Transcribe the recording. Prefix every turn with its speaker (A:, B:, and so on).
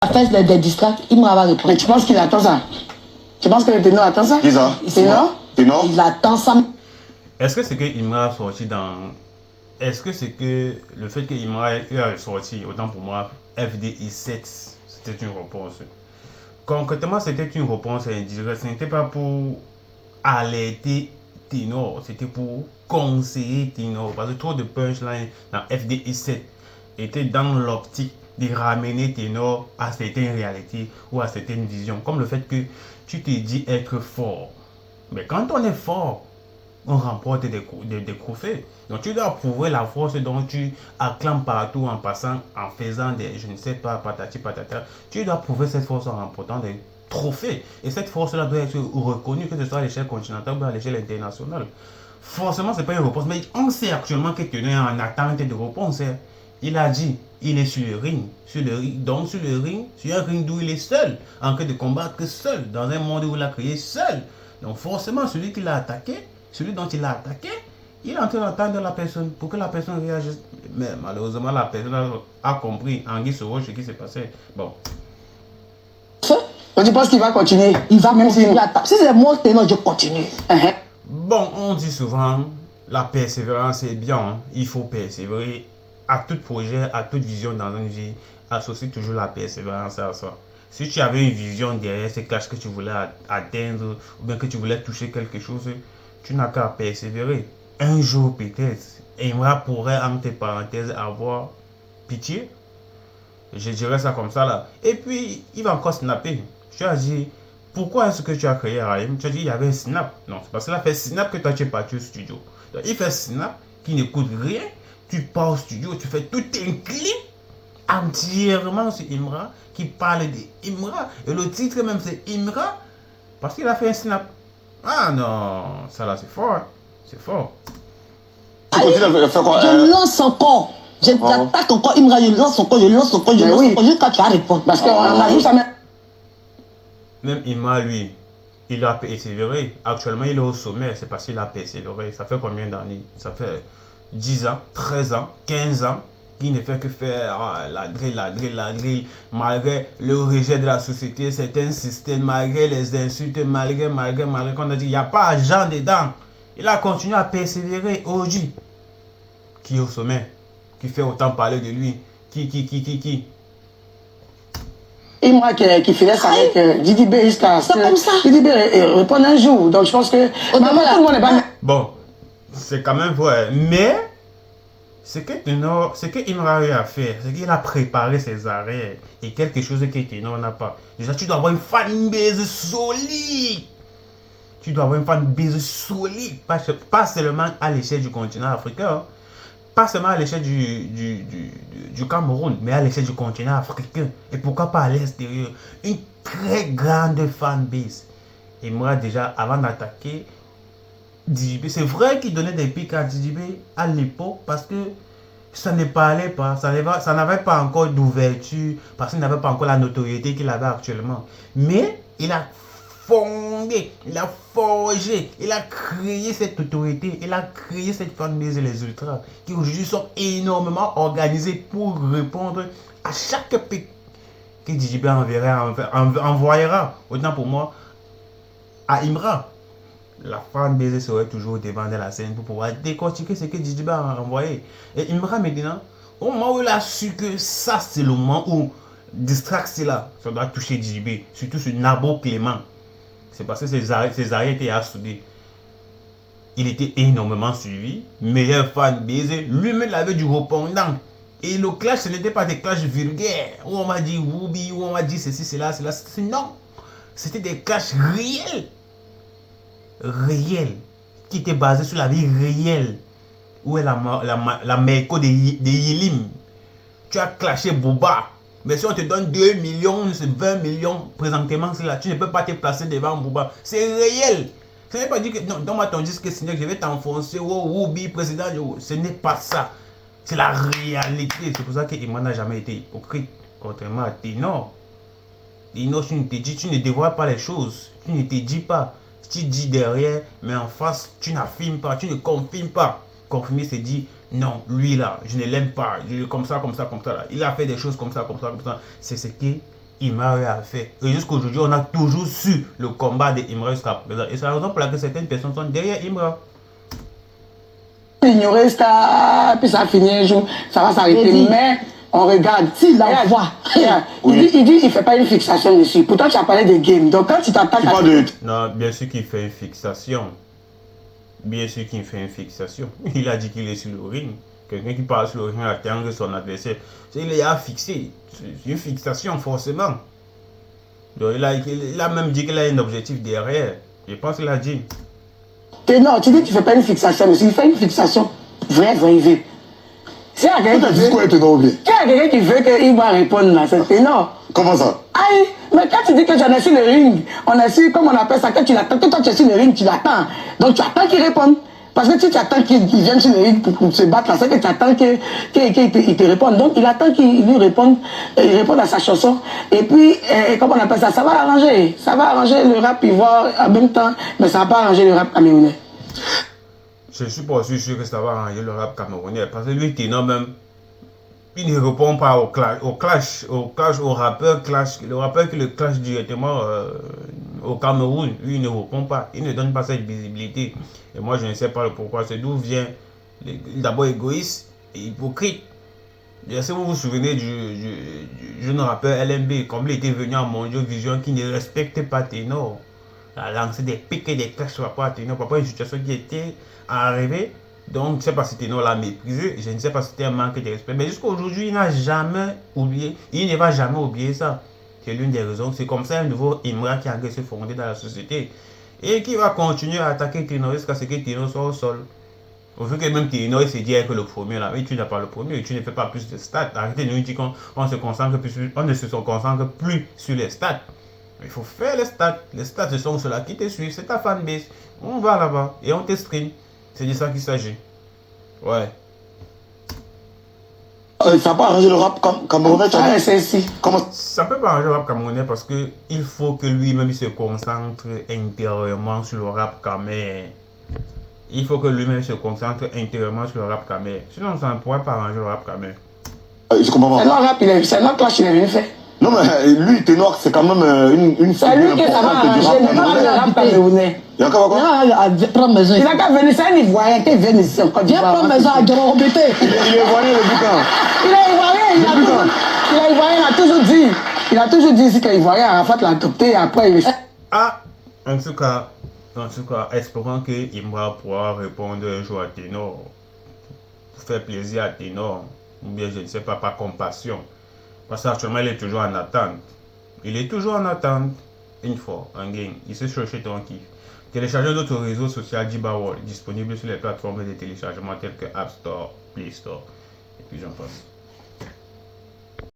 A: fait des distracts, il m'aura répondu.
B: Mais tu penses qu'il attend ça? Tu penses que le ténor attend ça?
C: Dis ça.
B: Ténor?
A: Il attend ça.
D: Est-ce que c'est que Imra a sorti dans... Est-ce que c'est que le fait que Imra a sorti, autant pour moi, FDI7, c'était une réponse? Concrètement, c'était une réponse indirecte. Ce n'était pas pour alerter Ténor, c'était pour conseiller Ténor. Parce que trop de punchlines dans FDI7 étaient dans l'optique de ramener Ténor à certaines réalités ou à certaines visions. Comme le fait que tu te dis être fort. Mais quand on est fort, on remporte des trophées. Donc tu dois prouver la force dont tu acclames partout en passant, en faisant des, je ne sais pas, patati patata. Tu dois prouver cette force en remportant des trophées. Et cette force-là doit être reconnue, que ce soit à l'échelle continentale ou à l'échelle internationale. Forcément, ce n'est pas une réponse. Mais on sait actuellement que Ténor est en attente de réponse. Il a dit, il est sur le ring. Donc sur le ring, sur un ring d'où il est seul, en train de combattre seul, dans un monde où il a créé seul. Donc forcément, celui qui l'a attaqué, celui dont il a attaqué, il est en train d'entendre la personne pour que la personne réagisse. Mais malheureusement, la personne a compris en guise rouge ce qui s'est passé. Bon.
B: Donc tu penses qu'il va continuer?
A: Il va continuer à taper. Si c'est mon ténor, je continue.
D: Bon, on dit souvent, la persévérance est bien. Hein. Il faut persévérer. À tout projet, à toute vision dans une vie, associe toujours la persévérance à ça. Si tu avais une vision derrière ces clashs que tu voulais atteindre, ou bien que tu voulais toucher quelque chose, tu n'as qu'à persévérer. Un jour peut-être, Imra pourrait, entre parenthèses, avoir pitié. Je dirais ça comme ça là. Et puis, il va encore snapper. Tu as dit, pourquoi est-ce que tu as créé Raïm? Tu as dit, il y avait un snap. Non, c'est parce qu'il a fait snap que toi tu es parti au studio. Donc, il fait snap, qui n'écoute rien. Tu pars au studio, tu fais tout un clip entièrement sur Imra, qui parle d'Imra. Et le titre même c'est Imra, parce qu'il a fait un snap. Ah non, ça là c'est fort. C'est fort.
C: Tu continues à faire quoi?
A: Je lance encore. J'attaque encore Imra, je lance encore, je lance encore, je lance encore, jusqu'à tu vas répondre.
B: Parce qu'on a vu ça même.
D: Même Imra, lui, il a persévéré. Actuellement, il est au sommet. C'est parce qu'il a persévéré. Ça fait combien d'années? Ça fait 10 ans, 13 ans, 15 ans, qui ne fait que faire la drill, malgré le rejet de la société, certains systèmes, malgré les insultes, malgré qu'on a dit, il n'y a pas agent dedans. Il a continué à persévérer aujourd'hui. Qui est au sommet, qui fait autant parler de lui, qui
B: Et moi qui faisais ça avec Didi B jusqu'à...
A: C'est comme ça.
B: Didi B répond un jour. Donc je pense que... Maman, tout le monde n'est pas...
D: Bon, c'est quand même vrai. Mais, ce que Imra a fait, c'est qu'il a préparé ses arrêts. Et quelque chose que Ténor n'a pas. Déjà, tu dois avoir une fanbase solide. Tu dois avoir une fanbase solide. Pas seulement à l'échelle du continent africain. Pas seulement à l'échelle du Cameroun, mais à l'échelle du continent africain. Et pourquoi pas à l'extérieur. Une très grande fanbase. Et moi, déjà, avant d'attaquer DJB, c'est vrai qu'il donnait des pics à DJB à l'époque parce que ça ne parlait pas, ça n'avait pas encore d'ouverture, parce qu'il n'avait pas encore la notoriété qu'il avait actuellement. Mais il a fondé, il a forgé, il a créé cette autorité, il a créé cette fanbase et les ultras qui aujourd'hui sont énormément organisés pour répondre à chaque pic que DJB envoyera, autant pour moi, à Imra. La fanbase serait toujours devant de la scène pour pouvoir décortiquer ce que DJB a envoyé. Et Imra maintenant, au moment où il a su que ça c'est le moment où Distrax là, ça doit toucher DJB, surtout sur Nabo Clément. C'est parce que ses arrêts étaient assoudés. Il était énormément suivi, meilleur fanbase, lui-même avait du répondant. Et le clash, ce n'était pas des clashs vulgaires, où on m'a dit Woubi, où on m'a dit ceci, cela. Non, c'était des clashs réels. Réel, qui était basé sur la vie réelle. Où est la Meiko de Yilim? Tu as clashé Booba. Mais si on te donne 2 millions, 20 millions présentement, là, tu ne peux pas te placer devant Booba. C'est réel. Ce n'est pas dit que non, donne-moi ton disque signé, je vais t'enfoncer. Oh, Woubi, président. Ce n'est pas ça. C'est la réalité. C'est pour ça que Imra n'a jamais été hypocrite. Contrairement à Ténor. Ténor, tu ne dévoiles pas les choses. Tu ne te dis pas. Tu dis derrière, mais en face, tu n'affirmes pas, tu ne confirmes pas. Confirmer, c'est dire, non, lui là, je ne l'aime pas, comme ça là. Il a fait des choses comme ça. C'est ce que Imra a fait. Et jusqu'à aujourd'hui, on a toujours su le combat de Imra jusqu'à présent. Et c'est la raison pour laquelle certaines personnes sont derrière Imra.
B: Ignorer ça, puis ça finit un jour, ça va s'arrêter. Mais on regarde.
A: S'il la voit.
B: Il dit, il fait pas une fixation dessus. Pourtant, tu as parlé de game. Donc, quand tu t'attaques à...
D: Non, bien sûr qu'il fait une fixation. Bien sûr qu'il fait une fixation. Il a dit qu'il est sur le ring. Quelqu'un qui parle sur le ring attend son adversaire. Il est à fixer. C'est une fixation, forcément. Donc, il a même dit qu'il a un objectif derrière. Je pense qu'il a dit.
B: Non, tu dis que tu fais pas une fixation, mais s'il fait une fixation, vrai. S'il y a quelqu'un qui veut qu'il va répondre là, c'est ténor.
C: Comment ça?
B: Aïe, mais quand tu dis que j'en ai sur le ring, on a su, comme on appelle ça, quand tu l'attends, que toi tu es sur le ring, tu l'attends. Donc tu attends qu'il réponde. Parce que si tu attends qu'il vienne sur le ring pour se battre là, c'est que tu attends qu'il te réponde. Donc il attend qu'il lui réponde, il réponde à sa chanson. Et puis, comme on appelle ça, ça va arranger. Ça va arranger le rap ivoire en même temps, mais ça va pas arranger le rap camerounais.
D: Je suis pas sûr que ça va arranger le rap camerounais. Parce que lui, Ténor même, il ne répond pas au rappeur clash. Le rappeur qui le clash directement au Cameroun, lui, il ne répond pas. Il ne donne pas cette visibilité. Et moi, je ne sais pas le pourquoi. C'est d'où vient d'abord égoïste et hypocrite. Si vous vous souvenez du jeune rappeur LMB, comme il était venu en Mondial Vision, qui ne respectait pas Ténor. Il a lancé des piques et des clashs sur rapport à Ténor, par rapport à une situation qui était arrivée. Donc, je ne sais pas si Ténor l'a méprisé, je ne sais pas si c'était un manque de respect, mais jusqu'à aujourd'hui, il n'a jamais oublié, il ne va jamais oublier ça. C'est l'une des raisons. C'est comme ça un nouveau Imra qui a se fonder dans la société et qui va continuer à attaquer Ténor jusqu'à ce que Ténor soit au sol. Au vu que même Ténor s'est dit que le premier là, mais tu n'as pas le premier, tu ne fais pas plus de stats. Arrêtez de nous dire qu'on se concentre plus sur, on ne se concentre plus sur les stats. Il faut faire les stats. Les stats, ce sont ceux-là qui te suivent, c'est ta fanbase. On va là-bas et on te stream. C'est de ça qu'il s'agit. Ouais.
C: Ça peut arranger le rap camerounais, tu as
B: dit.
C: Comment
D: ça peut pas arranger le rap camerounais parce que il faut que lui-même se concentre intérieurement sur le rap camerounais. Il faut que lui-même se concentre intérieurement sur le rap camerounais. Sinon, ça ne pourrait pas arranger le rap camerounais.
C: Je comprends pas.
B: C'est un clash qu'il est venu faire.
C: Non, mais lui, Ténor, c'est quand même une
B: c'est lui qui ça va arranger le rap camerounais.
C: Il a qu'à quoi?
B: Il a qu'à venir, c'est un Ivoirien qui vient ici encore.
A: Viens prendre maison à Guéron Bété.
C: Il est Ivoirien le boucan.
B: Il est Ivoirien, il a toujours dit ici que l'Ivoirien, Arafat l'a adopté et après il...
D: Ah, en tout cas, espérons que Imra pourra répondre un jour à Ténor. Pour faire plaisir à Ténor. Ou bien, je ne sais pas, par compassion. Parce qu'actuellement, il est toujours en attente. Il est toujours en attente. Une fois, en game, il se cherche ton kiff. Téléchargez notre réseau social Djiba World, disponible sur les plateformes de téléchargement telles que App Store, Play Store, et puis j'en passe.